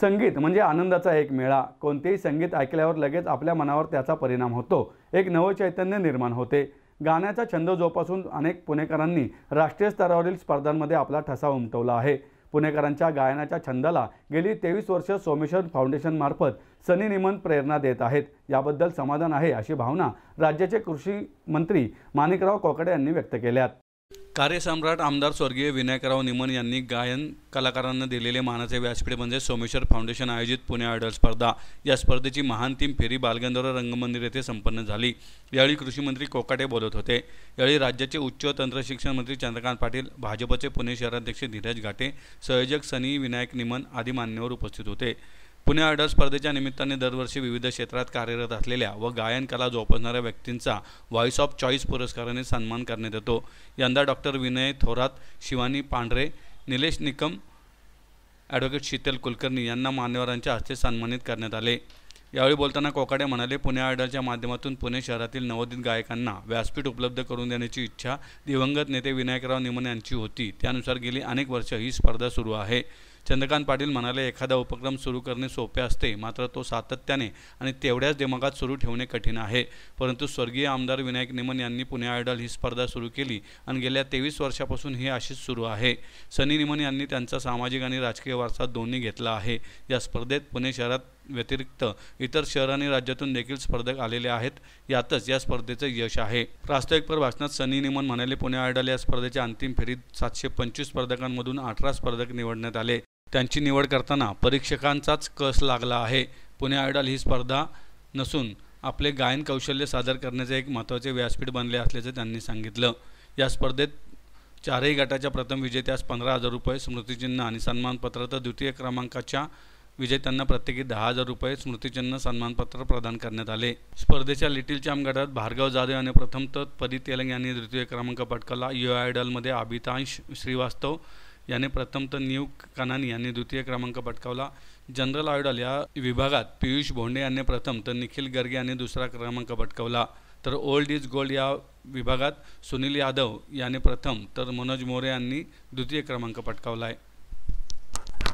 संगीत म्हणजे आनंदाचा एक मेळा। कोणतेही संगीत ऐकल्यावर लगेच आपल्या मनावर त्याचा परिणाम होतो, एक नवं चैतन्य निर्माण होते। गाण्याचा छंद जोपासून अनेक पुणेकरांनी राष्ट्रीय स्तरावरील स्पर्धांमध्ये आपला ठसा उमटवला आहे। पुणेकरांच्या गायनाच्या छंदाला गेली 23 वर्ष सोमेश्वर फाउंडेशन मार्फत सनी निमन प्रेरणा देत आहेत। याबद्दल समाधान आहे अशी भावना राज्याचे कृषी मंत्री माणिकराव कोकाटे यांनी व्यक्त केल्यात। कार्यसम्राट आमदार स्वर्गीय विनायकराव निमन यांनी गायन कलाकारांना दिलेले मानाचे व्यासपीठ म्हणजे सोमेश्वर फाउंडेशन आयोजित पुणे आयडॉल स्पर्धा। या स्पर्धेची महान टीम फेरी बालगंधर्व रंगमंदिर येथे संपन्न झाली। यावेळी कृषी मंत्री कोकाटे बोलत होते। यावेळी राज्याचे उच्च व तंत्र शिक्षण मंत्री चंद्रकांत पाटील, भाजपचे पुणे शहराध्यक्ष धीरज घाटे, संयोजक सनी विनायक निमन आदी मान्यवर उपस्थित होते। पुणे आयडॉल स्पर्धेच्या निमित्ताने दरवर्षी विविध क्षेत्रात कार्यरत असलेल्या व गायन कला जोपासणाऱ्या व्यक्तींचा व्हॉइस ऑफ चॉईस पुरस्काराने सन्मान करण्यात येतो। यंदा डॉक्टर विनय थोरात, शिवानी पांढरे, निलेश निकम, ॲडव्होकेट शीतल कुलकर्णी यांना मान्यवरांच्या हस्ते सन्मानित करण्यात आले। यावेळी बोलताना कोकाटे म्हणाले, पुणे आयडॉलच्या माध्यमातून पुणे शहरातील नवोदित गायकांना व्यासपीठ उपलब्ध करून देण्याची इच्छा दिवंगत नेते विनायकराव निमन यांची होती। त्यानुसार गेली अनेक वर्ष ही स्पर्धा सुरू आहे। चंद्रकांत पाटील म्हणाले, एखादा उपक्रम सुरू करणे सोपे असते, मात्र तो सातत्याने आणि तेवढ्याच दिमागात सुरू ठेवणे कठीण आहे। परंतु स्वर्गीय आमदार विनायक निमन यांनी पुणे आयडॉल ही स्पर्धा सुरू केली आणि गेल्या 23 वर्षापासून ही अशीच सुरू आहे। सनी निमन यांनी त्यांचा सामाजिक आणि राजकीय वारसा दोन्ही घेतला आहे। या स्पर्धेत पुणे शहरात व्यतिरिक्त इतर शहर आणि राज्यातून देखील स्पर्धक आलेले आहेत। यातच या स्पर्धेचे यश आहे। प्रास्ताविक भाषणात सनी निमन म्हणाले, पुणे आयडॉल या स्पर्धेच्या अंतिम फेरीत 725 स्पर्धकांमधून 18 स्पर्धक निवडण्यात आले। त्यांची निवड करताना परीक्षकांचाच कस लागला आहे। पुणे आयडॉल ही स्पर्धा नसून आपले गायन कौशल्य सादर करण्याचे एक महत्त्वाचे व्यासपीठ बनले असल्याचे त्यांनी सांगितलं। या स्पर्धेत चारही गटाच्या प्रथम विजेत्यास 15,000 रुपये स्मृतिचिन्ह आणि सन्मानपत्र, तर द्वितीय क्रमांकाच्या विजेत्यांना प्रत्येकी 10,000 रुपये स्मृतिचिन्ह सन्मानपत्र प्रदान करण्यात आले। स्पर्धेच्या लिटिल चॅम्प गटात भार्गव जाधव यांनी प्रथम तर परी तेलंग यांनी द्वितीय क्रमांक पटकावला। यू आयडॉलमध्ये अभितांश श्रीवास्तव याने प्रथम तर न्यू कनानी यांनी द्वितीय क्रमांक पटकावला। जनरल आयडॉल या विभागात पियुष भोंडे यांनी प्रथम तर निखिल गर्गे यांनी दुसरा क्रमांक पटकावला। तर ओल्ड इज गोल्ड या विभागात सुनील यादव यांनी प्रथम तर मनोज मोरे यांनी द्वितीय क्रमांक पटकावला आहे।